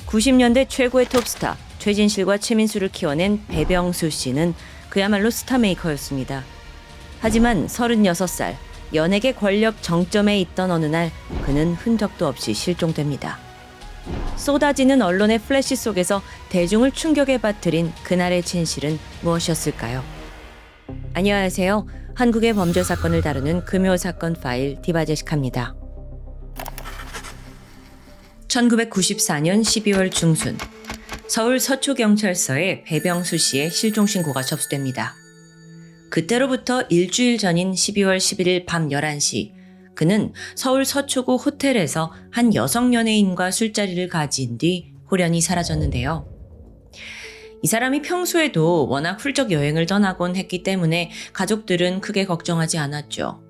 90년대 최고의 톱스타 최진실과 최민수를 키워낸 배병수 씨는 그야말로 스타메이커였습니다. 하지만 36살, 연예계 권력 정점에 있던 어느 날 그는 흔적도 없이 실종됩니다. 쏟아지는 언론의 플래시 속에서 대중을 충격에 빠뜨린 그날의 진실은 무엇이었을까요? 안녕하세요. 한국의 범죄 사건을 다루는 금요사건 파일 디바제식합니다. 1994년 12월 중순 서울 서초경찰서에 배병수 씨의 실종신고가 접수됩니다. 그때로부터 일주일 전인 12월 11일 밤 11시 그는 서울 서초구 호텔에서 한 여성 연예인과 술자리를 가진 뒤 홀연히 사라졌는데요. 이 사람이 평소에도 워낙 훌쩍 여행을 떠나곤 했기 때문에 가족들은 크게 걱정하지 않았죠.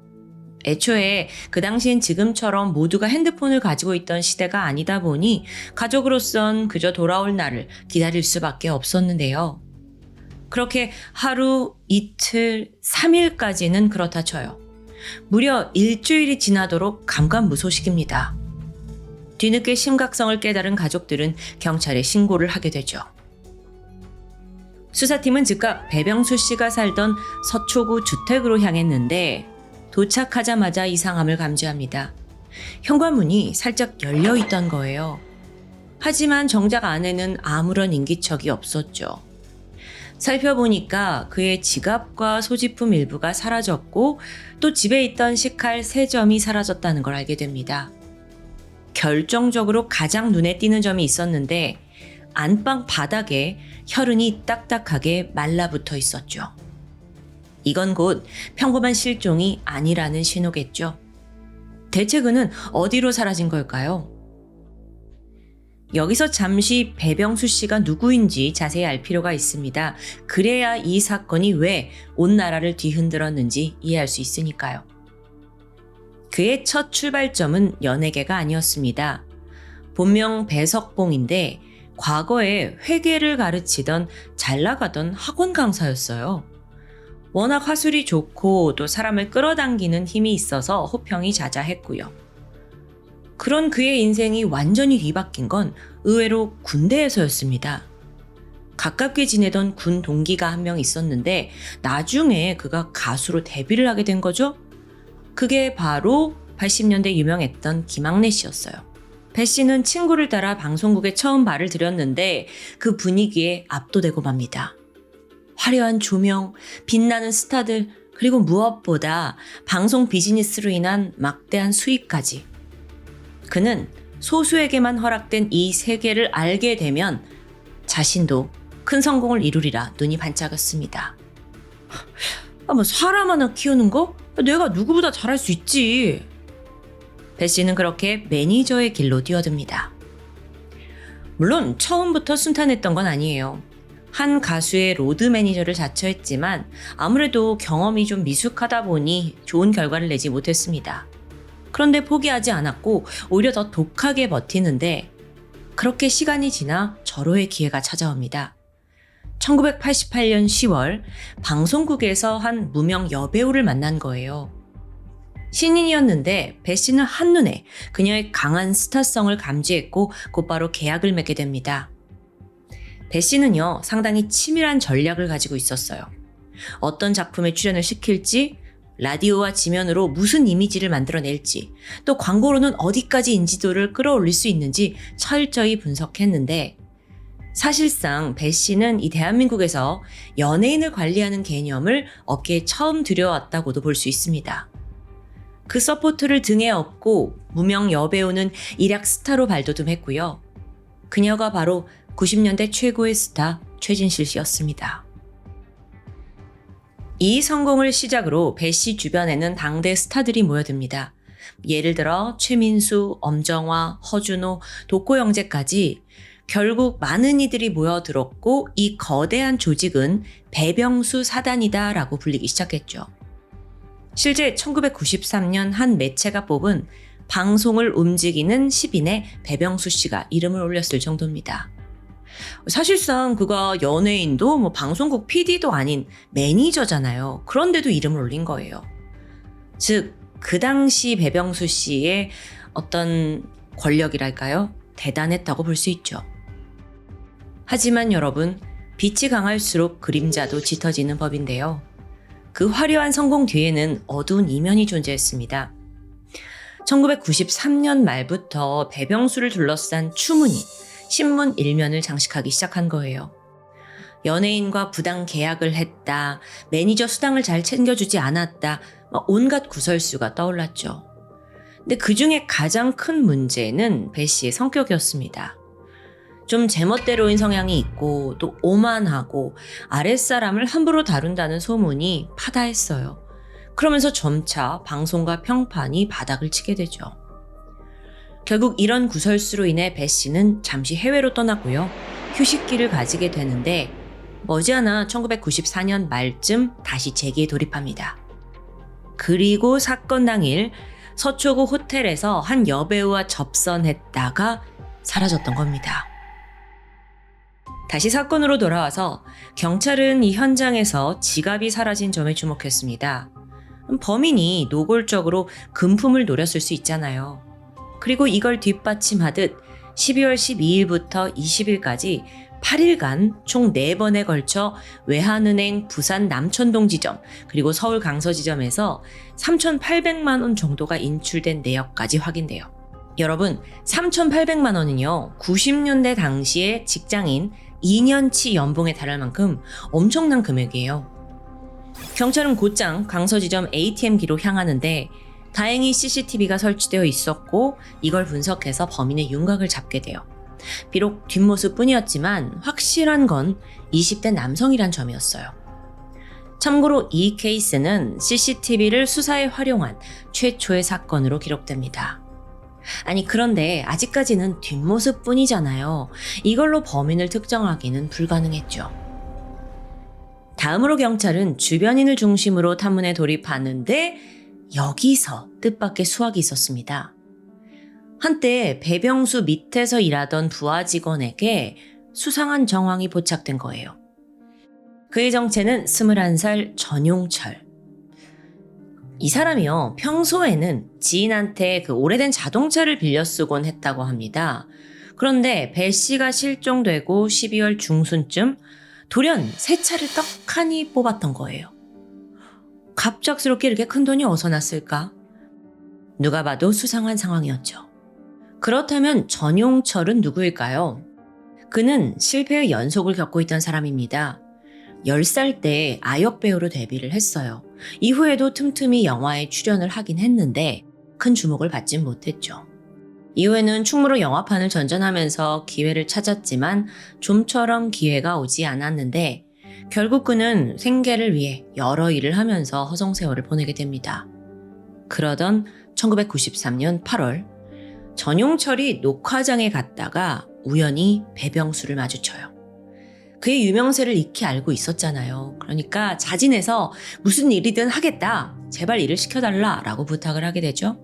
애초에 그 당시엔 지금처럼 모두가 핸드폰을 가지고 있던 시대가 아니다 보니 가족으로선 그저 돌아올 날을 기다릴 수밖에 없었는데요. 그렇게 하루, 이틀, 3일까지는 그렇다 쳐요. 무려 일주일이 지나도록 감감무소식입니다. 뒤늦게 심각성을 깨달은 가족들은 경찰에 신고를 하게 되죠. 수사팀은 즉각 배병수 씨가 살던 서초구 주택으로 향했는데 도착하자마자 이상함을 감지합니다. 현관문이 살짝 열려있던 거예요. 하지만 정작 안에는 아무런 인기척이 없었죠. 살펴보니까 그의 지갑과 소지품 일부가 사라졌고 또 집에 있던 식칼 3점이 사라졌다는 걸 알게 됩니다. 결정적으로 가장 눈에 띄는 점이 있었는데 안방 바닥에 혈흔이 딱딱하게 말라붙어 있었죠. 이건 곧 평범한 실종이 아니라는 신호겠죠. 대체 그는 어디로 사라진 걸까요? 여기서 잠시 배병수 씨가 누구인지 자세히 알 필요가 있습니다. 그래야 이 사건이 왜 온 나라를 뒤흔들었는지 이해할 수 있으니까요. 그의 첫 출발점은 연예계가 아니었습니다. 본명 배석봉인데 과거에 회계를 가르치던 잘 나가던 학원 강사였어요. 워낙 화술이 좋고 또 사람을 끌어당기는 힘이 있어서 호평이 자자했고요. 그런 그의 인생이 완전히 뒤바뀐 건 의외로 군대에서였습니다. 가깝게 지내던 군 동기가 한 명 있었는데 나중에 그가 가수로 데뷔를 하게 된 거죠. 그게 바로 80년대 유명했던 김학래 씨였어요. 배 씨는 친구를 따라 방송국에 처음 발을 들였는데 그 분위기에 압도되고 맙니다. 화려한 조명, 빛나는 스타들, 그리고 무엇보다 방송 비즈니스로 인한 막대한 수익까지. 그는 소수에게만 허락된 이 세계를 알게 되면 자신도 큰 성공을 이루리라 눈이 반짝였습니다. 뭐 사람 하나 키우는 거? 내가 누구보다 잘할 수 있지. 배 씨는 그렇게 매니저의 길로 뛰어듭니다. 물론 처음부터 순탄했던 건 아니에요. 한 가수의 로드 매니저를 자처했지만 아무래도 경험이 좀 미숙하다 보니 좋은 결과를 내지 못했습니다. 그런데 포기하지 않았고 오히려 더 독하게 버티는데 그렇게 시간이 지나 절호의 기회가 찾아옵니다. 1988년 10월 방송국에서 한 무명 여배우를 만난 거예요. 신인이었는데 배 씨는 한눈에 그녀의 강한 스타성을 감지했고 곧바로 계약을 맺게 됩니다. 배 씨는요, 상당히 치밀한 전략을 가지고 있었어요. 어떤 작품에 출연을 시킬지, 라디오와 지면으로 무슨 이미지를 만들어낼지, 또 광고로는 어디까지 인지도를 끌어올릴 수 있는지 철저히 분석했는데 사실상 배 씨는 이 대한민국에서 연예인을 관리하는 개념을 업계에 처음 들여왔다고도 볼 수 있습니다. 그 서포트를 등에 업고 무명 여배우는 일약 스타로 발돋움했고요. 그녀가 바로 90년대 최고의 스타 최진실 씨였습니다. 이 성공을 시작으로 배 씨 주변에는 당대 스타들이 모여듭니다. 예를 들어 최민수, 엄정화, 허준호, 도코 형제까지 결국 많은 이들이 모여들었고 이 거대한 조직은 배병수 사단이다라고 불리기 시작했죠. 실제 1993년 한 매체가 뽑은 방송을 움직이는 10인에 배병수 씨가 이름을 올렸을 정도입니다. 사실상 그가 연예인도 방송국 PD도 아닌 매니저잖아요. 그런데도 이름을 올린 거예요. 즉, 그 당시 배병수 씨의 어떤 권력이랄까요? 대단했다고 볼 수 있죠. 하지만 여러분, 빛이 강할수록 그림자도 짙어지는 법인데요. 그 화려한 성공 뒤에는 어두운 이면이 존재했습니다. 1993년 말부터 배병수를 둘러싼 추문이 신문 일면을 장식하기 시작한 거예요. 연예인과 부당 계약을 했다, 매니저 수당을 잘 챙겨주지 않았다, 온갖 구설수가 떠올랐죠. 근데 그 중에 가장 큰 문제는 배 씨의 성격이었습니다. 좀 제멋대로인 성향이 있고 또 오만하고 아랫사람을 함부로 다룬다는 소문이 파다했어요. 그러면서 점차 방송과 평판이 바닥을 치게 되죠. 결국 이런 구설수로 인해 배 씨는 잠시 해외로 떠났고요. 휴식기를 가지게 되는데 머지않아 1994년 말쯤 다시 재기에 돌입합니다. 그리고 사건 당일 서초구 호텔에서 한 여배우와 접선했다가 사라졌던 겁니다. 다시 사건으로 돌아와서 경찰은 이 현장에서 지갑이 사라진 점에 주목했습니다. 범인이 노골적으로 금품을 노렸을 수 있잖아요. 그리고 이걸 뒷받침하듯 12월 12일부터 20일까지 8일간 총 4번에 걸쳐 외환은행 부산 남천동 지점 그리고 서울 강서 지점에서 3,800만 원 정도가 인출된 내역까지 확인돼요. 여러분, 3,800만 원은요 90년대 당시의 직장인 2년치 연봉에 달할 만큼 엄청난 금액이에요. 경찰은 곧장 강서지점 ATM기로 향하는데 다행히 CCTV가 설치되어 있었고 이걸 분석해서 범인의 윤곽을 잡게 돼요. 비록 뒷모습뿐이었지만 확실한 건 20대 남성이란 점이었어요. 참고로 이 케이스는 CCTV를 수사에 활용한 최초의 사건으로 기록됩니다. 아니 그런데 아직까지는 뒷모습뿐이잖아요. 이걸로 범인을 특정하기는 불가능했죠. 다음으로 경찰은 주변인을 중심으로 탐문에 돌입하는데 여기서 뜻밖의 수확이 있었습니다. 한때 배병수 밑에서 일하던 부하 직원에게 수상한 정황이 포착된 거예요. 그의 정체는 21살 전용철. 이 사람이요, 평소에는 지인한테 그 오래된 자동차를 빌려 쓰곤 했다고 합니다. 그런데 배 씨가 실종되고 12월 중순쯤 돌연 새 차를 떡하니 뽑았던 거예요. 갑작스럽게 이렇게 큰 돈이 어디서 났을까? 누가 봐도 수상한 상황이었죠. 그렇다면 전용철은 누구일까요? 그는 실패의 연속을 겪고 있던 사람입니다. 10살 때 아역 배우로 데뷔를 했어요. 이후에도 틈틈이 영화에 출연을 하긴 했는데 큰 주목을 받진 못했죠. 이후에는 충무로 영화판을 전전하면서 기회를 찾았지만 좀처럼 기회가 오지 않았는데 결국 그는 생계를 위해 여러 일을 하면서 허송세월을 보내게 됩니다. 그러던 1993년 8월 전용철이 녹화장에 갔다가 우연히 배병수를 마주쳐요. 그의 유명세를 익히 알고 있었잖아요. 그러니까 자진해서 무슨 일이든 하겠다. 제발 일을 시켜달라 라고 부탁을 하게 되죠.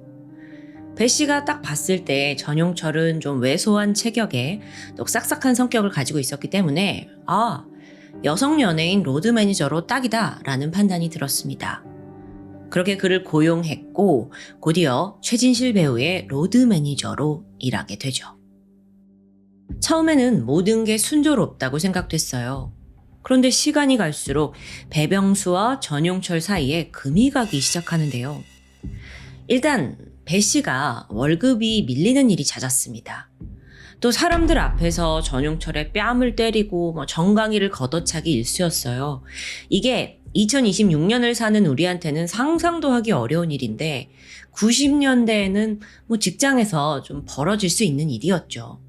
배 씨가 딱 봤을 때 전용철은 좀 왜소한 체격에 또 싹싹한 성격을 가지고 있었기 때문에 여성 연예인 로드 매니저로 딱이다 라는 판단이 들었습니다. 그렇게 그를 고용했고 곧이어 최진실 배우의 로드 매니저로 일하게 되죠. 처음에는 모든 게 순조롭다고 생각됐어요. 그런데 시간이 갈수록 배병수와 전용철 사이에 금이 가기 시작하는데요. 일단 배 씨가 월급이 밀리는 일이 잦았습니다. 또 사람들 앞에서 전용철의 뺨을 때리고 정강이를 걷어차기 일쑤였어요. 이게 2026년을 사는 우리한테는 상상도 하기 어려운 일인데 90년대에는 직장에서 좀 벌어질 수 있는 일이었죠.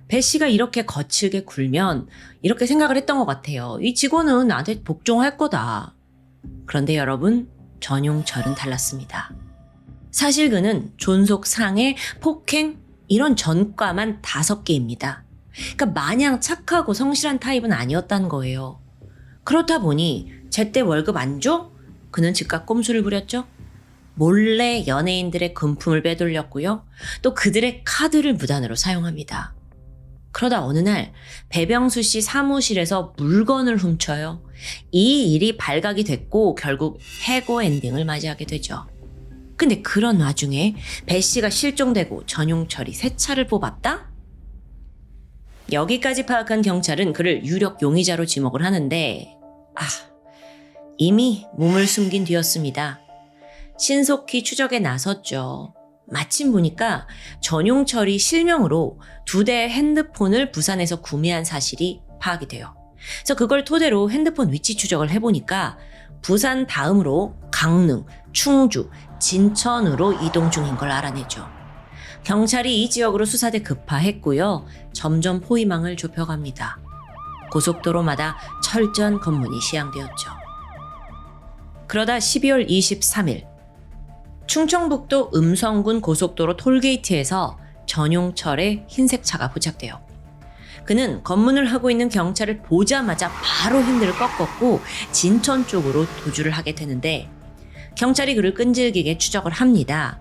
배 씨가 이렇게 거칠게 굴면 이렇게 생각을 했던 것 같아요. 이 직원은 나한테 복종할 거다. 그런데 여러분, 전용철은 달랐습니다. 사실 그는 존속, 상해, 폭행 이런 전과만 5개입니다. 그러니까 마냥 착하고 성실한 타입은 아니었다는 거예요. 그렇다 보니 제때 월급 안 줘? 그는 즉각 꼼수를 부렸죠. 몰래 연예인들의 금품을 빼돌렸고요. 또 그들의 카드를 무단으로 사용합니다. 그러다 어느 날 배병수 씨 사무실에서 물건을 훔쳐요. 이 일이 발각이 됐고 결국 해고 엔딩을 맞이하게 되죠. 근데 그런 와중에 배 씨가 실종되고 전용철이 새 차를 뽑았다? 여기까지 파악한 경찰은 그를 유력 용의자로 지목을 하는데 이미 몸을 숨긴 뒤였습니다. 신속히 추적에 나섰죠. 마침 보니까 전용철이 실명으로 2대의 핸드폰을 부산에서 구매한 사실이 파악이 돼요. 그래서 그걸 토대로 핸드폰 위치 추적을 해보니까 부산 다음으로 강릉, 충주, 진천으로 이동 중인 걸 알아내죠. 경찰이 이 지역으로 수사대 급파했고요. 점점 포위망을 좁혀갑니다. 고속도로마다 철저한 검문이 시행되었죠. 그러다 12월 23일 충청북도 음성군 고속도로 톨게이트에서 전용철의 흰색 차가 포착돼요. 그는 검문을 하고 있는 경찰을 보자마자 바로 핸들을 꺾었고 진천 쪽으로 도주를 하게 되는데 경찰이 그를 끈질기게 추적을 합니다.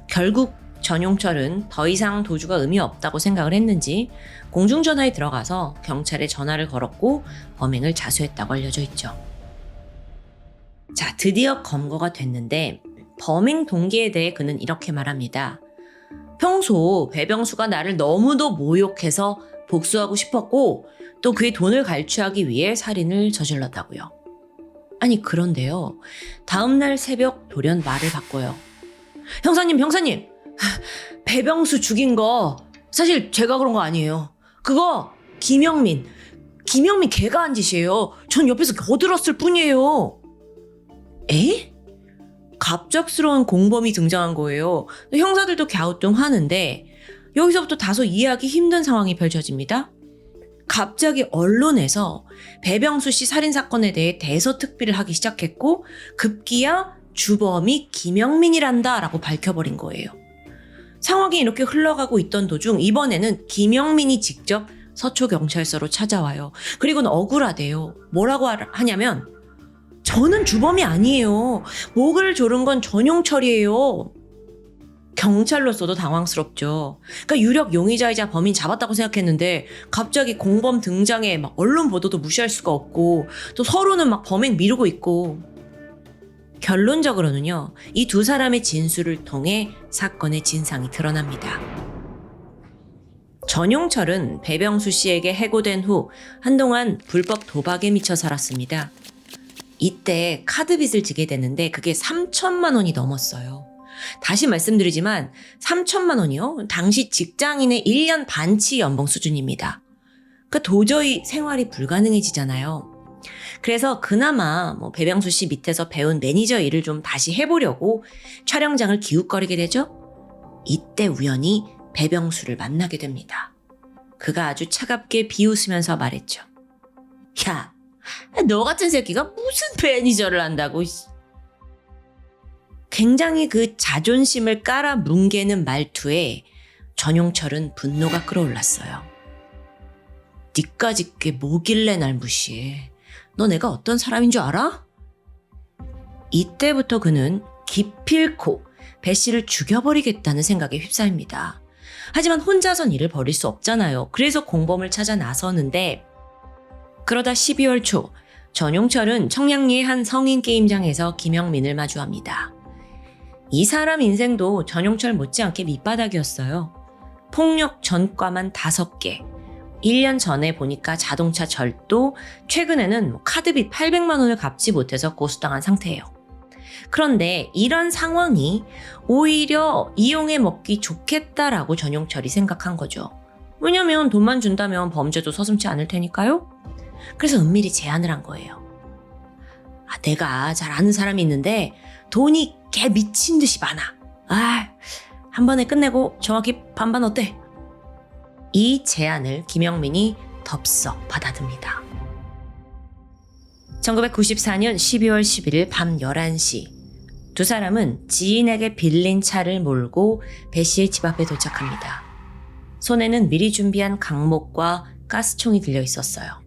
결국 전용철은 더 이상 도주가 의미 없다고 생각을 했는지 공중전화에 들어가서 경찰에 전화를 걸었고 범행을 자수했다고 알려져 있죠. 자, 드디어 검거가 됐는데 범행 동기에 대해 그는 이렇게 말합니다. 평소 배병수가 나를 너무도 모욕해서 복수하고 싶었고 또 그의 돈을 갈취하기 위해 살인을 저질렀다고요. 아니 그런데요. 다음날 새벽 돌연 말을 바꿔요. 형사님 배병수 죽인 거 사실 제가 그런 거 아니에요. 그거 김영민 걔가 한 짓이에요. 전 옆에서 겨들었을 뿐이에요. 에? 갑작스러운 공범이 등장한 거예요. 형사들도 갸우뚱하는데 여기서부터 다소 이해하기 힘든 상황이 펼쳐집니다. 갑자기 언론에서 배병수 씨 살인사건에 대해 대서특필을 하기 시작했고 급기야 주범이 김영민이란다 라고 밝혀버린 거예요. 상황이 이렇게 흘러가고 있던 도중 이번에는 김영민이 직접 서초경찰서로 찾아와요. 그리고는 억울하대요. 뭐라고 하냐면 저는 주범이 아니에요. 목을 조른 건 전용철이에요. 경찰로서도 당황스럽죠. 그러니까 유력 용의자이자 범인 잡았다고 생각했는데 갑자기 공범 등장에 막 언론 보도도 무시할 수가 없고 또 서로는 막 범행 미루고 있고 결론적으로는요. 이 두 사람의 진술을 통해 사건의 진상이 드러납니다. 전용철은 배병수 씨에게 해고된 후 한동안 불법 도박에 미쳐 살았습니다. 이때 카드빚을 지게 되는데 그게 3천만 원이 넘었어요. 다시 말씀드리지만 3천만 원이요? 당시 직장인의 1년 반치 연봉 수준입니다. 그러니까 도저히 생활이 불가능해지잖아요. 그래서 그나마 배병수 씨 밑에서 배운 매니저 일을 좀 다시 해보려고 촬영장을 기웃거리게 되죠. 이때 우연히 배병수를 만나게 됩니다. 그가 아주 차갑게 비웃으면서 말했죠. 야, 너 같은 새끼가 무슨 매니저를 한다고. 굉장히 그 자존심을 깔아 뭉개는 말투에 전용철은 분노가 끌어올랐어요. 니까짓 게 뭐길래 날 무시해. 너 내가 어떤 사람인 줄 알아? 이때부터 그는 기필코 배 씨를 죽여버리겠다는 생각에 휩싸입니다. 하지만 혼자선 일을 벌일 수 없잖아요. 그래서 공범을 찾아 나서는데 그러다 12월 초 전용철은 청량리의 한 성인 게임장에서 김영민을 마주합니다. 이 사람 인생도 전용철 못지않게 밑바닥이었어요. 폭력 전과만 5개, 1년 전에 보니까 자동차 절도, 최근에는 카드빚 800만 원을 갚지 못해서 고소당한 상태예요. 그런데 이런 상황이 오히려 이용해 먹기 좋겠다라고 전용철이 생각한 거죠. 왜냐면 돈만 준다면 범죄도 서슴지 않을 테니까요. 그래서 은밀히 제안을 한 거예요. 내가 잘 아는 사람이 있는데 돈이 개 미친 듯이 많아. 한 번에 끝내고 정확히 반반 어때? 이 제안을 김영민이 덥석 받아듭니다. 1994년 12월 11일 밤 11시 두 사람은 지인에게 빌린 차를 몰고 배 씨의 집 앞에 도착합니다. 손에는 미리 준비한 강목과 가스총이 들려 있었어요.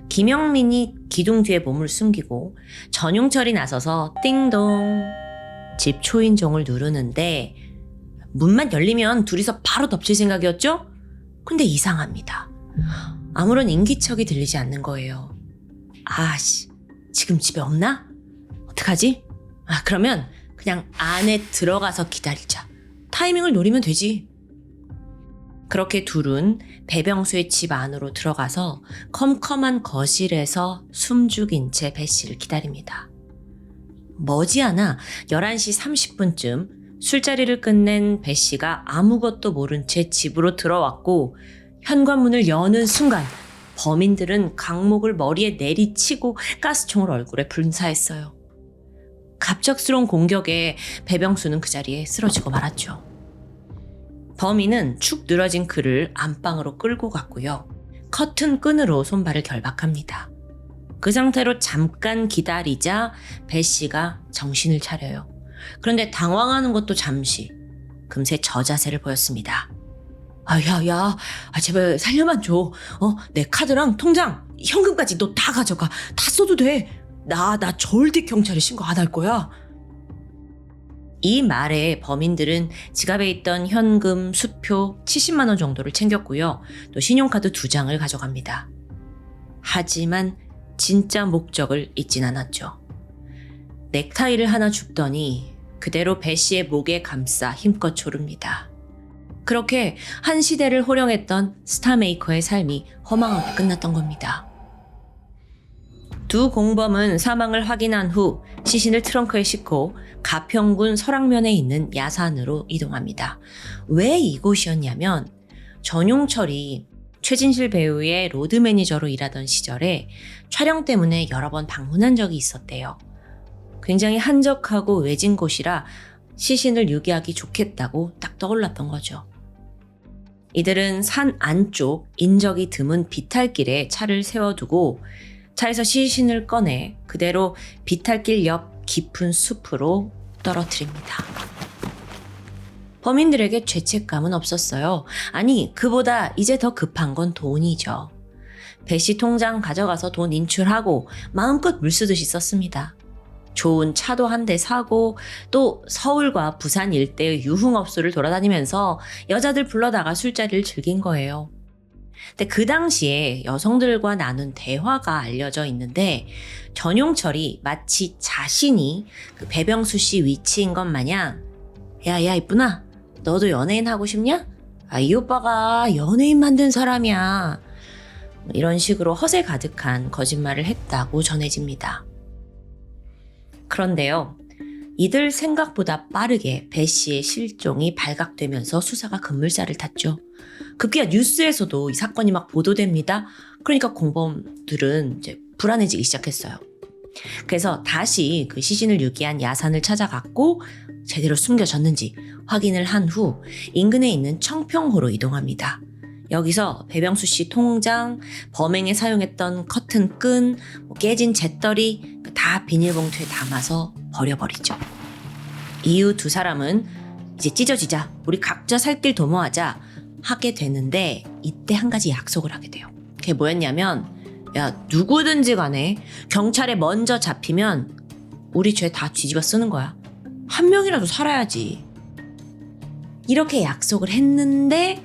김영민이 기둥 뒤에 몸을 숨기고 전용철이 나서서 띵동 집 초인종을 누르는데 문만 열리면 둘이서 바로 덮칠 생각이었죠? 근데 이상합니다. 아무런 인기척이 들리지 않는 거예요. 지금 집에 없나? 어떡하지? 그러면 그냥 안에 들어가서 기다리자. 타이밍을 노리면 되지. 그렇게 둘은 배병수의 집 안으로 들어가서 컴컴한 거실에서 숨죽인 채 배 씨를 기다립니다. 머지않아 11시 30분쯤 술자리를 끝낸 배 씨가 아무것도 모른 채 집으로 들어왔고 현관문을 여는 순간 범인들은 강목을 머리에 내리치고 가스총을 얼굴에 분사했어요. 갑작스러운 공격에 배병수는 그 자리에 쓰러지고 말았죠. 범인은 축 늘어진 그를 안방으로 끌고 갔고요. 커튼 끈으로 손발을 결박합니다. 그 상태로 잠깐 기다리자 배 씨가 정신을 차려요. 그런데 당황하는 것도 잠시, 금세 저자세를 보였습니다. 야, 제발 살려만 줘. 내 카드랑 통장, 현금까지 너 다 가져가. 다 써도 돼. 나 절대 경찰에 신고 안 할 거야. 이 말에 범인들은 지갑에 있던 현금, 수표 70만 원 정도를 챙겼고요. 또 신용카드 2장을 가져갑니다. 하지만 진짜 목적을 잊진 않았죠. 넥타이를 하나 줍더니 그대로 배 씨의 목에 감싸 힘껏 조릅니다. 그렇게 한 시대를 호령했던 스타메이커의 삶이 허망하게 끝났던 겁니다. 두 공범은 사망을 확인한 후 시신을 트렁크에 싣고 가평군 설악면에 있는 야산으로 이동합니다. 왜 이곳이었냐면 전용철이 최진실 배우의 로드 매니저로 일하던 시절에 촬영 때문에 여러 번 방문한 적이 있었대요. 굉장히 한적하고 외진 곳이라 시신을 유기하기 좋겠다고 딱 떠올랐던 거죠. 이들은 산 안쪽 인적이 드문 비탈길에 차를 세워두고 차에서 시신을 꺼내 그대로 비탈길 옆 깊은 숲으로 떨어뜨립니다. 범인들에게 죄책감은 없었어요. 아니, 그보다 이제 더 급한 건 돈이죠. 배 씨 통장 가져가서 돈 인출하고 마음껏 물쓰듯이 썼습니다. 좋은 차도 한 대 사고 또 서울과 부산 일대의 유흥업소를 돌아다니면서 여자들 불러다가 술자리를 즐긴 거예요. 근데 그 당시에 여성들과 나눈 대화가 알려져 있는데 전용철이 마치 자신이 그 배병수 씨 위치인 것 마냥 야 이쁘나? 너도 연예인 하고 싶냐? 이 오빠가 연예인 만든 사람이야. 이런 식으로 허세 가득한 거짓말을 했다고 전해집니다. 그런데요. 이들 생각보다 빠르게 배 씨의 실종이 발각되면서 수사가 급물살을 탔죠. 급기야 뉴스에서도 이 사건이 막 보도됩니다. 그러니까 공범들은 이제 불안해지기 시작했어요. 그래서 다시 그 시신을 유기한 야산을 찾아갔고 제대로 숨겨졌는지 확인을 한 후 인근에 있는 청평호로 이동합니다. 여기서 배병수 씨 통장, 범행에 사용했던 커튼 끈, 깨진 잿더리 다 비닐봉투에 담아서 버려버리죠. 이후 두 사람은 이제 찢어지자, 우리 각자 살 길 도모하자 하게 되는데 이때 한 가지 약속을 하게 돼요. 그게 뭐였냐면 야, 누구든지 간에 경찰에 먼저 잡히면 우리 죄 다 뒤집어 쓰는 거야. 한 명이라도 살아야지. 이렇게 약속을 했는데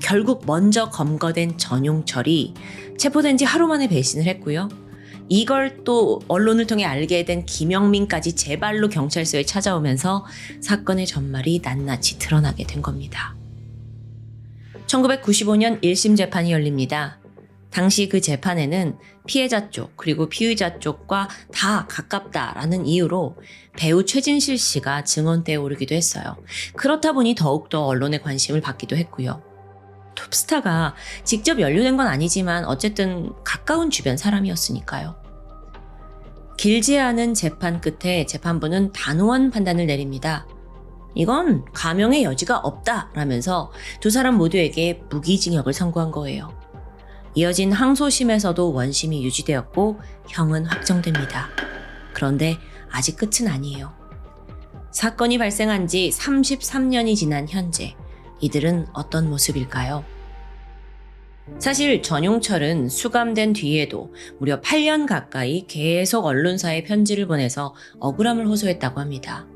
결국 먼저 검거된 전용철이 체포된 지 하루 만에 배신을 했고요. 이걸 또 언론을 통해 알게 된 김영민까지 제 발로 경찰서에 찾아오면서 사건의 전말이 낱낱이 드러나게 된 겁니다. 1995년 1심 재판이 열립니다. 당시 그 재판에는 피해자 쪽 그리고 피의자 쪽과 다 가깝다라는 이유로 배우 최진실 씨가 증언대에 오르기도 했어요. 그렇다 보니 더욱더 언론의 관심을 받기도 했고요. 톱스타가 직접 연루된 건 아니지만 어쨌든 가까운 주변 사람이었으니까요. 길지 않은 재판 끝에 재판부는 단호한 판단을 내립니다. 이건 감형의 여지가 없다라면서 두 사람 모두에게 무기징역을 선고한 거예요. 이어진 항소심에서도 원심이 유지되었고 형은 확정됩니다. 그런데 아직 끝은 아니에요. 사건이 발생한 지 33년이 지난 현재 이들은 어떤 모습일까요? 사실 전용철은 수감된 뒤에도 무려 8년 가까이 계속 언론사에 편지를 보내서 억울함을 호소했다고 합니다.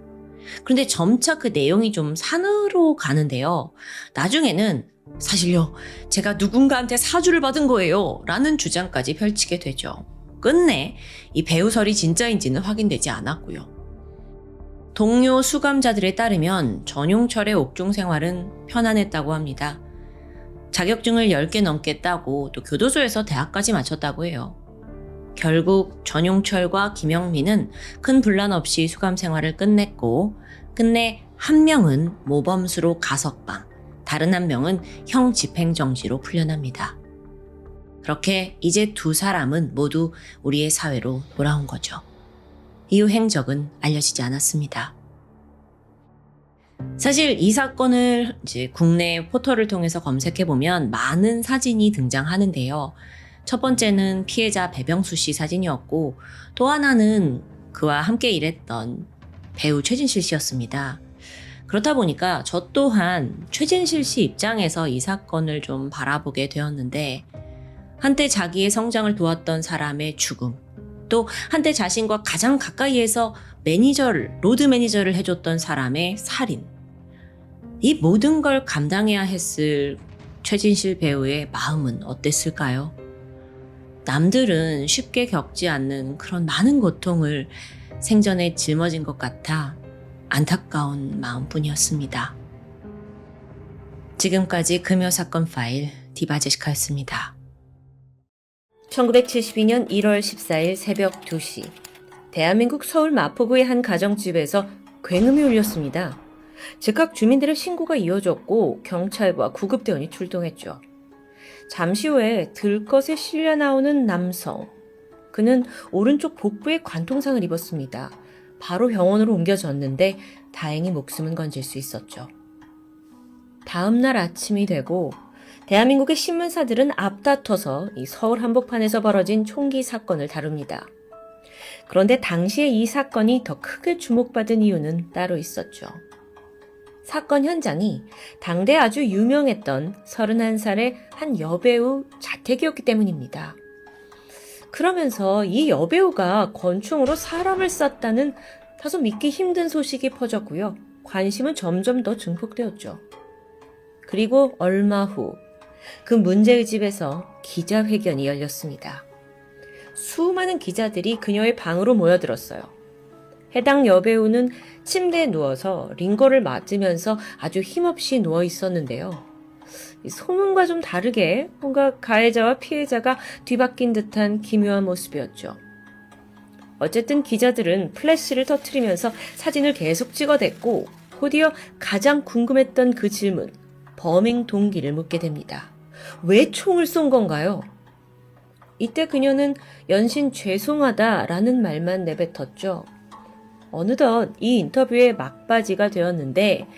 그런데 점차 그 내용이 좀 산으로 가는데요. 나중에는 사실요, 제가 누군가한테 사주를 받은 거예요 라는 주장까지 펼치게 되죠. 끝내 이 배우설이 진짜인지는 확인되지 않았고요. 동료 수감자들에 따르면 전용철의 옥중 생활은 편안했다고 합니다. 자격증을 10개 넘게 따고 또 교도소에서 대학까지 마쳤다고 해요. 결국 전용철과 김영민은 큰 분란 없이 수감 생활을 끝냈고 끝내 한 명은 모범수로 가석방, 다른 한 명은 형 집행정지로 풀려납니다. 그렇게 이제 두 사람은 모두 우리의 사회로 돌아온 거죠. 이후 행적은 알려지지 않았습니다. 사실 이 사건을 이제 국내 포털을 통해서 검색해보면 많은 사진이 등장하는데요. 첫 번째는 피해자 배병수 씨 사진이었고 또 하나는 그와 함께 일했던 배우 최진실 씨였습니다. 그렇다 보니까 저 또한 최진실 씨 입장에서 이 사건을 좀 바라보게 되었는데 한때 자기의 성장을 도왔던 사람의 죽음, 또 한때 자신과 가장 가까이에서 로드 매니저를 해줬던 사람의 살인, 이 모든 걸 감당해야 했을 최진실 배우의 마음은 어땠을까요? 남들은 쉽게 겪지 않는 그런 많은 고통을 생전에 짊어진 것 같아 안타까운 마음뿐이었습니다. 지금까지 금요사건 파일 디바제시카였습니다. 1972년 1월 14일 새벽 2시 대한민국 서울 마포구의 한 가정집에서 굉음이 울렸습니다. 즉각 주민들의 신고가 이어졌고 경찰과 구급대원이 출동했죠. 잠시 후에 들것에 실려 나오는 남성. 그는 오른쪽 복부에 관통상을 입었습니다. 바로 병원으로 옮겨졌는데 다행히 목숨은 건질 수 있었죠. 다음 날 아침이 되고 대한민국의 신문사들은 앞다퉈서 이 서울 한복판에서 벌어진 총기 사건을 다룹니다. 그런데 당시에 이 사건이 더 크게 주목받은 이유는 따로 있었죠. 사건 현장이 당대 아주 유명했던 31살의 한 여배우 자택이었기 때문입니다. 그러면서 이 여배우가 권총으로 사람을 쐈다는 다소 믿기 힘든 소식이 퍼졌고요. 관심은 점점 더 증폭되었죠. 그리고 얼마 후 그 문제의 집에서 기자회견이 열렸습니다. 수많은 기자들이 그녀의 방으로 모여들었어요. 해당 여배우는 침대에 누워서 링거를 맞으면서 아주 힘없이 누워 있었는데요. 소문과 좀 다르게 뭔가 가해자와 피해자가 뒤바뀐 듯한 기묘한 모습이었죠. 어쨌든 기자들은 플래시를 터뜨리면서 사진을 계속 찍어댔고 곧이어 가장 궁금했던 그 질문, 범행 동기를 묻게 됩니다. 왜 총을 쏜 건가요? 이때 그녀는 연신 죄송하다라는 말만 내뱉었죠. 어느덧 이 인터뷰의 막바지가 되었는데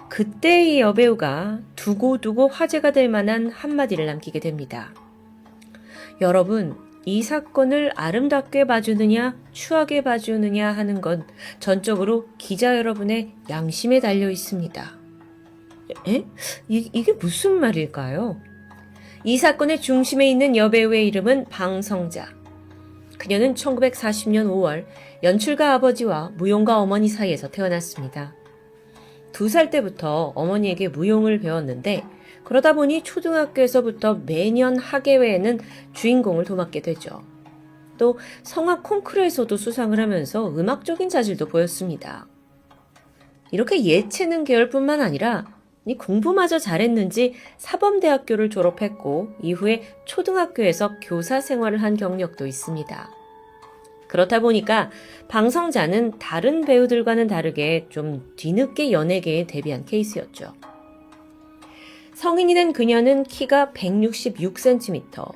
그때 이 여배우가 두고두고 화제가 될 만한 한마디를 남기게 됩니다. 여러분, 이 사건을 아름답게 봐주느냐 추하게 봐주느냐 하는 건 전적으로 기자 여러분의 양심에 달려 있습니다. 에? 이게 무슨 말일까요? 이 사건의 중심에 있는 여배우의 이름은 방성자. 그녀는 1940년 5월 연출가 아버지와 무용가 어머니 사이에서 태어났습니다. 2살 때부터 어머니에게 무용을 배웠는데 그러다 보니 초등학교에서부터 매년 학예회에는 주인공을 도맡게 되죠. 또 성악 콩쿠르에서도 수상을 하면서 음악적인 자질도 보였습니다. 이렇게 예체능 계열뿐만 아니라 공부마저 잘했는지 사범대학교를 졸업했고 이후에 초등학교에서 교사 생활을 한 경력도 있습니다. 그렇다 보니까 방성자는 다른 배우들과는 다르게 좀 뒤늦게 연예계에 데뷔한 케이스였죠. 성인이 된 그녀는 키가 166cm,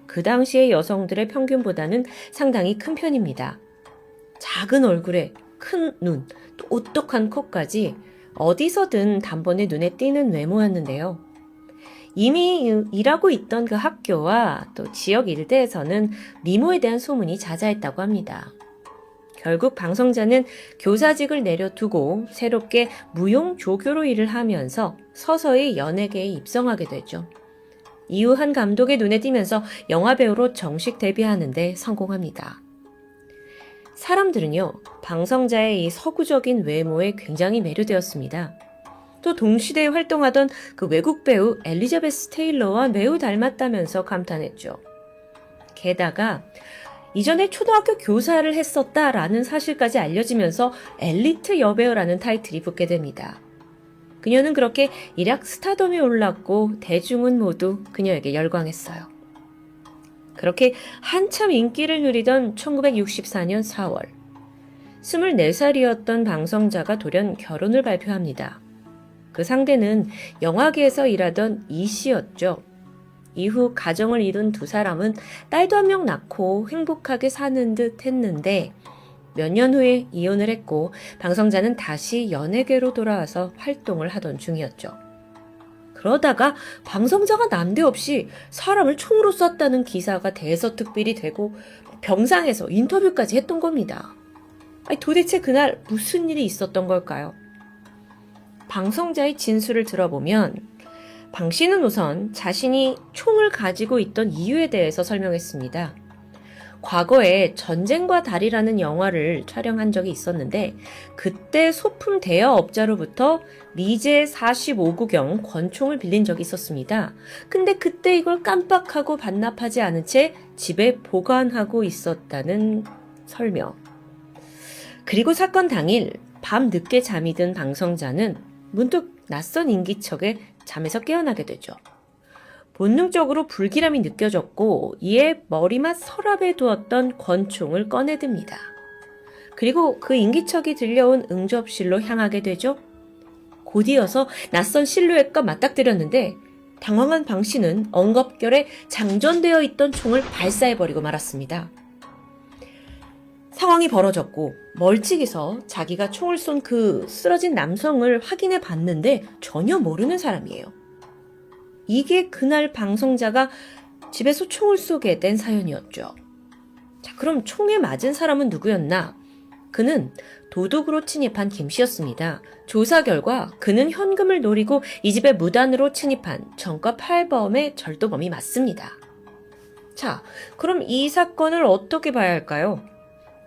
그 당시의 여성들의 평균보다는 상당히 큰 편입니다. 작은 얼굴에 큰 눈, 또 오똑한 코까지 어디서든 단번에 눈에 띄는 외모였는데요. 이미 일하고 있던 그 학교와 또 지역 일대에서는 미모에 대한 소문이 자자했다고 합니다. 결국 방성자는 교사직을 내려두고 새롭게 무용 조교로 일을 하면서 서서히 연예계에 입성하게 되죠. 이후 한 감독의 눈에 띄면서 영화배우로 정식 데뷔하는 데 성공합니다. 사람들은요, 방성자의 이 서구적인 외모에 굉장히 매료되었습니다. 또 동시대에 활동하던 그 외국 배우 엘리자베스 테일러와 매우 닮았다면서 감탄했죠. 게다가 이전에 초등학교 교사를 했었다라는 사실까지 알려지면서 엘리트 여배우라는 타이틀이 붙게 됩니다. 그녀는 그렇게 일약 스타덤에 올랐고 대중은 모두 그녀에게 열광했어요. 그렇게 한참 인기를 누리던 1964년 4월, 24살이었던 방성자가 돌연 결혼을 발표합니다. 그 상대는 영화계에서 일하던 이 씨였죠. 이후 가정을 이룬 두 사람은 딸도 한 명 낳고 행복하게 사는 듯 했는데 몇 년 후에 이혼을 했고 방성자는 다시 연예계로 돌아와서 활동을 하던 중이었죠. 그러다가 방성자가 난데없이 사람을 총으로 쐈다는 기사가 대서특필이 되고 병상에서 인터뷰까지 했던 겁니다. 아니, 도대체 그날 무슨 일이 있었던 걸까요? 방성자의 진술을 들어보면 방 씨는 우선 자신이 총을 가지고 있던 이유에 대해서 설명했습니다. 과거에 전쟁과 달이라는 영화를 촬영한 적이 있었는데 그때 소품 대여업자로부터 미제 45구경 권총을 빌린 적이 있었습니다. 근데 그때 이걸 깜빡하고 반납하지 않은 채 집에 보관하고 있었다는 설명. 그리고 사건 당일 밤 늦게 잠이 든 방성자는 문득 낯선 인기척에 잠에서 깨어나게 되죠. 본능적으로 불길함이 느껴졌고 이에 머리맡 서랍에 두었던 권총을 꺼내듭니다. 그리고 그 인기척이 들려온 응접실로 향하게 되죠. 곧이어서 낯선 실루엣과 맞닥뜨렸는데 당황한 방 씨는 엉겁결에 장전되어 있던 총을 발사해버리고 말았습니다. 상황이 벌어졌고 멀찍이서 자기가 총을 쏜 그 쓰러진 남성을 확인해 봤는데 전혀 모르는 사람이에요. 이게 그날 방송자가 집에서 총을 쏘게 된 사연이었죠. 자, 그럼 총에 맞은 사람은 누구였나? 그는 도둑으로 침입한 김 씨였습니다. 조사 결과 그는 현금을 노리고 이 집에 무단으로 침입한 전과 8범의 절도범이 맞습니다. 자, 그럼 이 사건을 어떻게 봐야 할까요?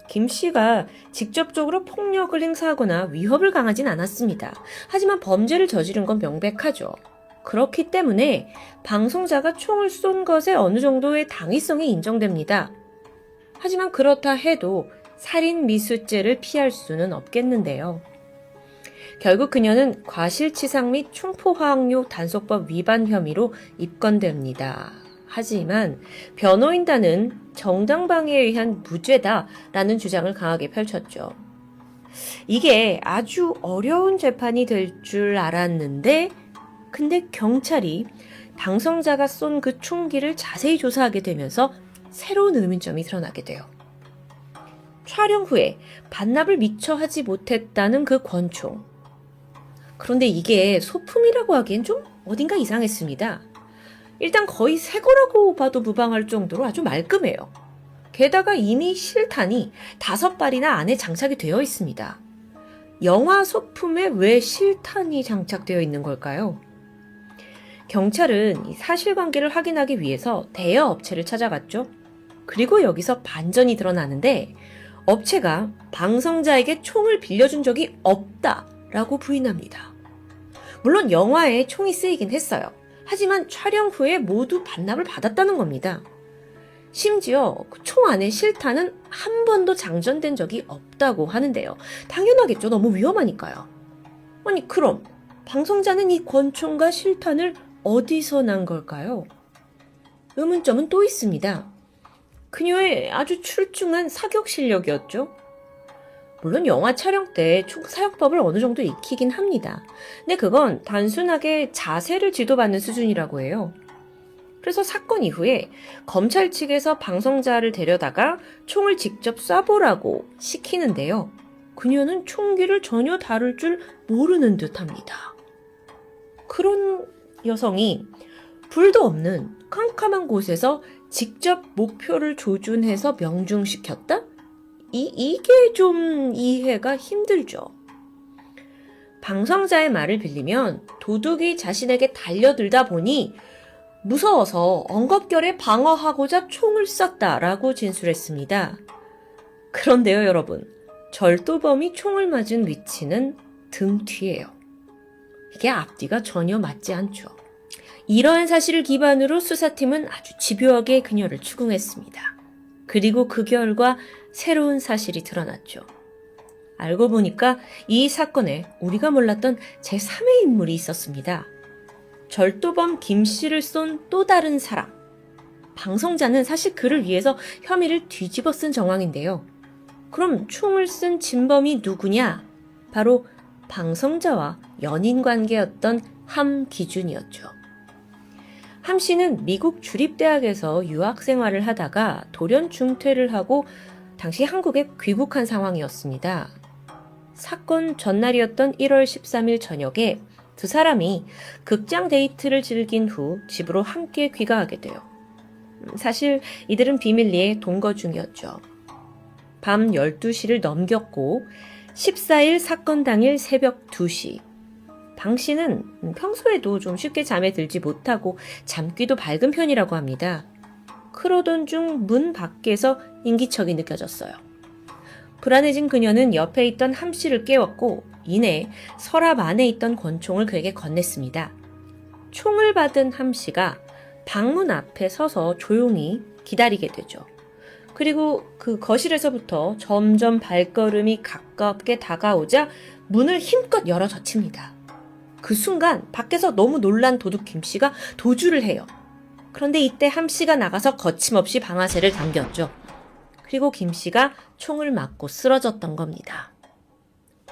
김 씨가 직접적으로 폭력을 행사하거나 위협을 가하진 않았습니다. 하지만 범죄를 저지른 건 명백하죠. 그렇기 때문에 방송자가 총을 쏜 것에 어느 정도의 당위성이 인정됩니다. 하지만 그렇다 해도 살인 미수죄를 피할 수는 없겠는데요. 결국 그녀는 과실치상 및 충포화학료 단속법 위반 혐의로 입건됩니다. 하지만 변호인단은 정당방위에 의한 무죄다라는 주장을 강하게 펼쳤죠. 이게 아주 어려운 재판이 될 줄 알았는데 근데 경찰이 방성자가 쏜 그 총기를 자세히 조사하게 되면서 새로운 의문점이 드러나게 돼요. 촬영 후에 반납을 미처 하지 못했다는 그 권총. 그런데 이게 소품이라고 하기엔 좀 어딘가 이상했습니다. 일단 거의 새 거라고 봐도 무방할 정도로 아주 말끔해요. 게다가 이미 실탄이 5발이나 안에 장착이 되어 있습니다. 영화 소품에 왜 실탄이 장착되어 있는 걸까요? 경찰은 사실관계를 확인하기 위해서 대여 업체를 찾아갔죠. 그리고 여기서 반전이 드러나는데 업체가 방성자에게 총을 빌려준 적이 없다라고 부인합니다. 물론 영화에 총이 쓰이긴 했어요. 하지만 촬영 후에 모두 반납을 받았다는 겁니다. 심지어 그 총 안에 실탄은 한 번도 장전된 적이 없다고 하는데요. 당연하겠죠. 너무 위험하니까요. 아니 그럼 방성자는 이 권총과 실탄을 어디서 난 걸까요? 의문점은 또 있습니다. 그녀의 아주 출중한 사격 실력이었죠. 물론 영화 촬영 때 총 사용법을 어느 정도 익히긴 합니다. 근데 그건 단순하게 자세를 지도받는 수준이라고 해요. 그래서 사건 이후에 검찰 측에서 방성자를 데려다가 총을 직접 쏴보라고 시키는데요. 그녀는 총기를 전혀 다룰 줄 모르는 듯합니다. 그런 여성이 불도 없는 캄캄한 곳에서 직접 목표를 조준해서 명중시켰다? 이게 좀 이해가 힘들죠. 방성자의 말을 빌리면 도둑이 자신에게 달려들다 보니 무서워서 엉겁결에 방어하고자 총을 쐈다라고 진술했습니다. 그런데요, 여러분. 절도범이 총을 맞은 위치는 등 뒤예요. 이게 앞뒤가 전혀 맞지 않죠. 이러한 사실을 기반으로 수사팀은 아주 집요하게 그녀를 추궁했습니다. 그리고 그 결과 새로운 사실이 드러났죠. 알고 보니까 이 사건에 우리가 몰랐던 제3의 인물이 있었습니다. 절도범 김 씨를 쏜 또 다른 사람. 방성자는 사실 그를 위해서 혐의를 뒤집어 쓴 정황인데요. 그럼 총을 쓴 진범이 누구냐? 바로 방성자와 연인 관계였던 함기준이었죠. 함 씨는 미국 주립대학에서 유학 생활을 하다가 돌연 중퇴를 하고 당시 한국에 귀국한 상황이었습니다. 사건 전날이었던 1월 13일 저녁에 두 사람이 극장 데이트를 즐긴 후 집으로 함께 귀가하게 돼요. 사실 이들은 비밀리에 동거 중이었죠. 밤 12시를 넘겼고 14일 사건 당일 새벽 2시. 방 씨는 평소에도 좀 쉽게 잠에 들지 못하고 잠귀도 밝은 편이라고 합니다. 그러던 중 문 밖에서 인기척이 느껴졌어요. 불안해진 그녀는 옆에 있던 함 씨를 깨웠고 이내 서랍 안에 있던 권총을 그에게 건넸습니다. 총을 받은 함 씨가 방문 앞에 서서 조용히 기다리게 되죠. 그리고 그 거실에서부터 점점 발걸음이 가깝게 다가오자 문을 힘껏 열어 젖힙니다. 그 순간 밖에서 너무 놀란 도둑 김 씨가 도주를 해요. 그런데 이때 함 씨가 나가서 거침없이 방아쇠를 당겼죠. 그리고 김 씨가 총을 맞고 쓰러졌던 겁니다.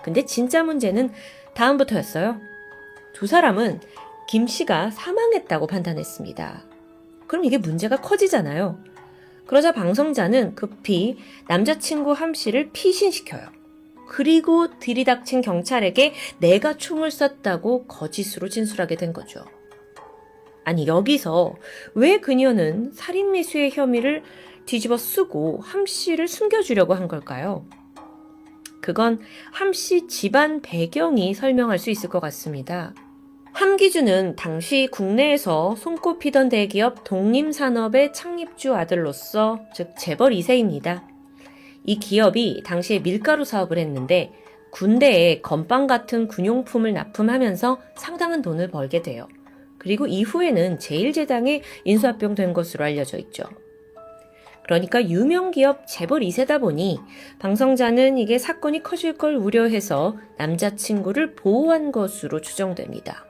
근데 진짜 문제는 다음부터였어요. 두 사람은 김 씨가 사망했다고 판단했습니다. 그럼 이게 문제가 커지잖아요. 그러자 방성자는 급히 남자친구 함 씨를 피신시켜요. 그리고 들이닥친 경찰에게 내가 총을 쐈다고 거짓으로 진술하게 된 거죠. 아니 여기서 왜 그녀는 살인미수의 혐의를 뒤집어 쓰고 함 씨를 숨겨주려고 한 걸까요? 그건 함 씨 집안 배경이 설명할 수 있을 것 같습니다. 함기준은 당시 국내에서 손꼽히던 대기업 독림산업의 창립주 아들로서 즉 재벌 2세입니다. 이 기업이 당시에 밀가루 사업을 했는데 군대에 건빵 같은 군용품을 납품하면서 상당한 돈을 벌게 돼요. 그리고 이후에는 제1제당에 인수합병된 것으로 알려져 있죠. 그러니까 유명 기업 재벌 2세다 보니 방성자는 이게 사건이 커질 걸 우려해서 남자친구를 보호한 것으로 추정됩니다.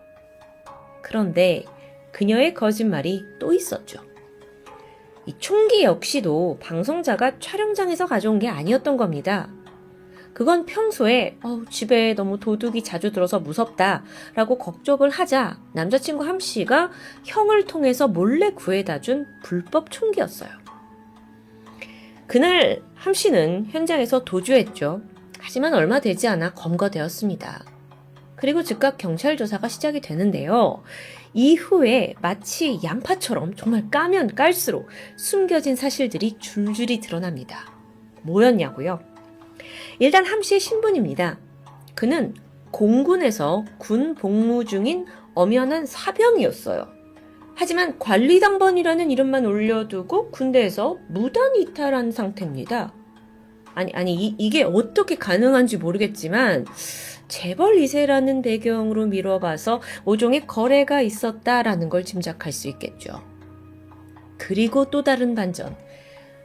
그런데 그녀의 거짓말이 또 있었죠. 이 총기 역시도 방성자가 촬영장에서 가져온 게 아니었던 겁니다. 그건 평소에 집에 너무 도둑이 자주 들어서 무섭다라고 걱정을 하자 남자친구 함 씨가 형을 통해서 몰래 구해다 준 불법 총기였어요. 그날 함 씨는 현장에서 도주했죠. 하지만 얼마 되지 않아 검거되었습니다. 그리고 즉각 경찰 조사가 시작이 되는데요. 이후에 마치 양파처럼 정말 까면 깔수록 숨겨진 사실들이 줄줄이 드러납니다. 뭐였냐고요? 일단 함 씨의 신분입니다. 그는 공군에서 군 복무 중인 엄연한 사병이었어요. 하지만 관리당번이라는 이름만 올려두고 군대에서 무단 이탈한 상태입니다. 이게 어떻게 가능한지 모르겠지만 재벌 2세라는 배경으로 미뤄봐서 모종의 거래가 있었다라는 걸 짐작할 수 있겠죠. 그리고 또 다른 반전.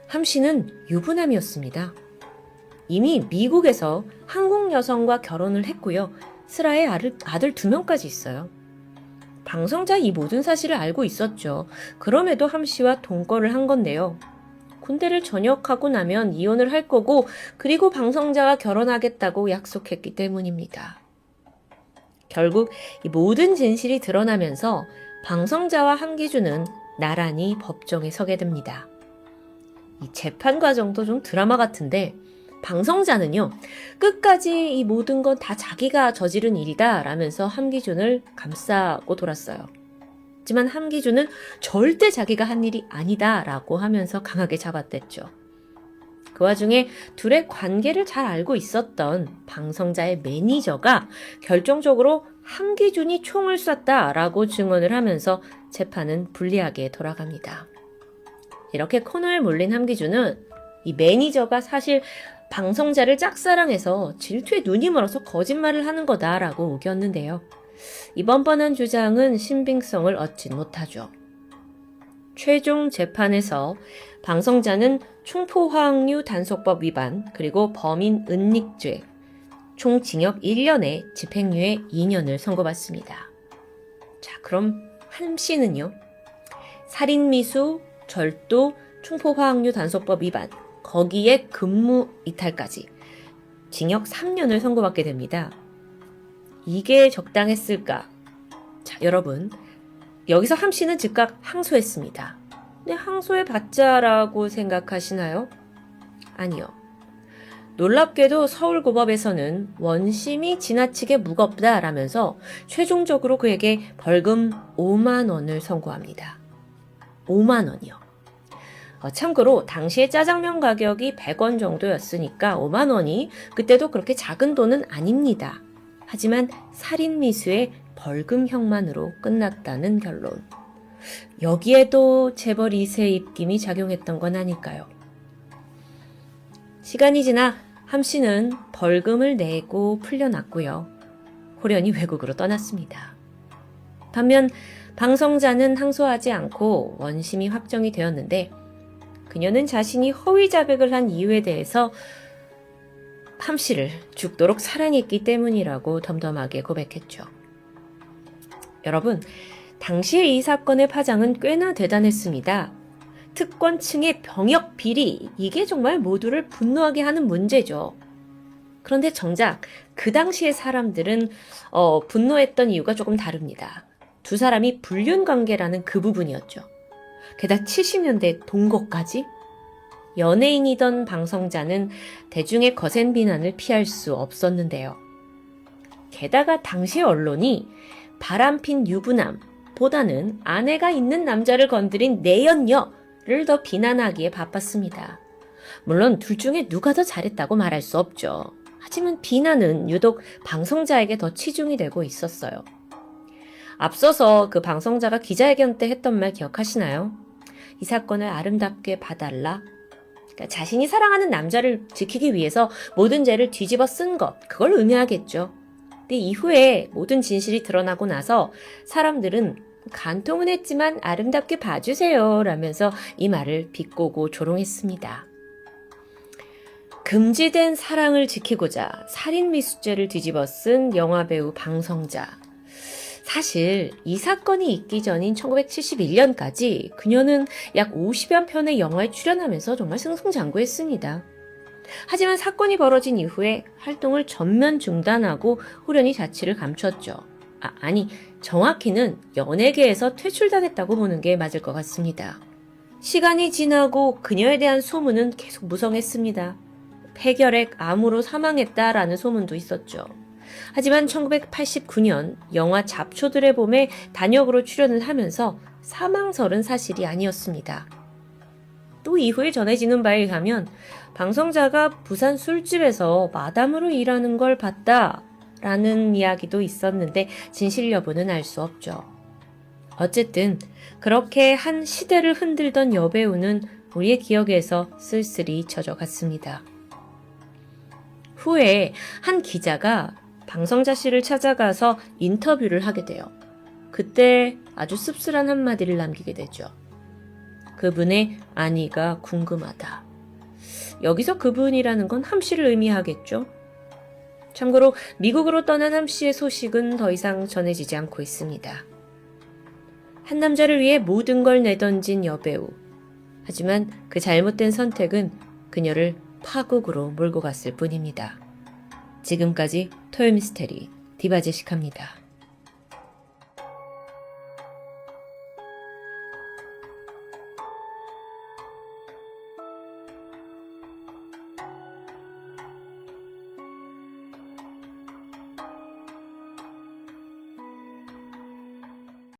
함 씨는 유부남이었습니다. 이미 미국에서 한국 여성과 결혼을 했고요. 슬하에 아들 2명까지 있어요. 방성자 이 모든 사실을 알고 있었죠. 그럼에도 함 씨와 동거를 한 건데요. 군대를 전역하고 나면 이혼을 할 거고 그리고 방성자와 결혼하겠다고 약속했기 때문입니다. 결국 이 모든 진실이 드러나면서 방성자와 함기준은 나란히 법정에 서게 됩니다. 이 재판 과정도 좀 드라마 같은데 방성자는요. 끝까지 이 모든 건 다 자기가 저지른 일이다 라면서 함기준을 감싸고 돌았어요. 하지만 함기준은 절대 자기가 한 일이 아니다 라고 하면서 강하게 잡아댔죠. 그 와중에 둘의 관계를 잘 알고 있었던 방성자의 매니저가 결정적으로 함기준이 총을 쐈다 라고 증언을 하면서 재판은 불리하게 돌아갑니다. 이렇게 코너에 몰린 함기준은 이 매니저가 사실 방성자를 짝사랑해서 질투에 눈이 멀어서 거짓말을 하는 거다라고 우겼는데요. 이번 뻔한 주장은 신빙성을 얻지 못하죠. 최종 재판에서 방성자는 총포화학류 단속법 위반 그리고 범인 은닉죄, 총 징역 1년에 집행유예 2년을 선고받습니다. 자, 그럼 함 씨는요? 살인미수, 절도, 충포화학류 단속법 위반, 거기에 근무 이탈까지 징역 3년을 선고받게 됩니다. 이게 적당했을까? 자, 여러분, 여기서 함 씨는 즉각 항소했습니다. 근데 항소해봤자라고 생각하시나요? 아니요. 놀랍게도 서울고법에서는 원심이 지나치게 무겁다라면서 최종적으로 그에게 벌금 5만 원을 선고합니다. 5만 원이요. 참고로 당시에 짜장면 가격이 100원 정도였으니까 5만 원이 그때도 그렇게 작은 돈은 아닙니다. 하지만 살인미수의 벌금형만으로 끝났다는 결론. 여기에도 재벌 2세 입김이 작용했던 건 아닐까요? 시간이 지나 함 씨는 벌금을 내고 풀려났고요. 호련히 외국으로 떠났습니다. 반면 방성자는 항소하지 않고 원심이 확정이 되었는데 그녀는 자신이 허위 자백을 한 이유에 대해서 함 씨를 죽도록 사랑했기 때문이라고 덤덤하게 고백했죠. 여러분, 당시에 이 사건의 파장은 꽤나 대단했습니다. 특권층의 병역 비리, 이게 정말 모두를 분노하게 하는 문제죠. 그런데 정작 그 당시의 사람들은 분노했던 이유가 조금 다릅니다. 두 사람이 불륜 관계라는 그 부분이었죠. 게다가 70년대 동거까지? 연예인이던 방성자는 대중의 거센 비난을 피할 수 없었는데요. 게다가 당시 언론이 바람핀 유부남보다는 아내가 있는 남자를 건드린 내연녀를 더 비난하기에 바빴습니다. 물론 둘 중에 누가 더 잘했다고 말할 수 없죠. 하지만 비난은 유독 방성자에게 더 치중이 되고 있었어요. 앞서서 그 방성자가 기자회견 때 했던 말 기억하시나요? 이 사건을 아름답게 봐달라. 그러니까 자신이 사랑하는 남자를 지키기 위해서 모든 죄를 뒤집어 쓴 것, 그걸 의미하겠죠. 근데 이후에 모든 진실이 드러나고 나서 사람들은 간통은 했지만 아름답게 봐주세요 라면서 이 말을 비꼬고 조롱했습니다. 금지된 사랑을 지키고자 살인미수죄를 뒤집어 쓴 영화배우 방성자. 사실 이 사건이 있기 전인 1971년까지 그녀는 약 50여 편의 영화에 출연하면서 정말 승승장구했습니다. 하지만 사건이 벌어진 이후에 활동을 전면 중단하고 호련히 자취를 감췄죠. 아니, 정확히는 연예계에서 퇴출당했다고 보는 게 맞을 것 같습니다. 시간이 지나고 그녀에 대한 소문은 계속 무성했습니다. 폐결핵, 암으로 사망했다라는 소문도 있었죠. 하지만 1989년 영화 잡초들의 봄에 단역으로 출연을 하면서 사망설은 사실이 아니었습니다. 또 이후에 전해지는 바에 의하면 방성자가 부산 술집에서 마담으로 일하는 걸 봤다라는 이야기도 있었는데 진실 여부는 알 수 없죠. 어쨌든 그렇게 한 시대를 흔들던 여배우는 우리의 기억에서 쓸쓸히 잊혀져 갔습니다. 후에 한 기자가 방성자 씨를 찾아가서 인터뷰를 하게 돼요. 그때 아주 씁쓸한 한마디를 남기게 되죠. 그분의 안위가 궁금하다. 여기서 그분이라는 건 함 씨를 의미하겠죠. 참고로 미국으로 떠난 함 씨의 소식은 더 이상 전해지지 않고 있습니다. 한 남자를 위해 모든 걸 내던진 여배우. 하지만 그 잘못된 선택은 그녀를 파국으로 몰고 갔을 뿐입니다. 지금까지 토요미스테리 디바제시카입니다.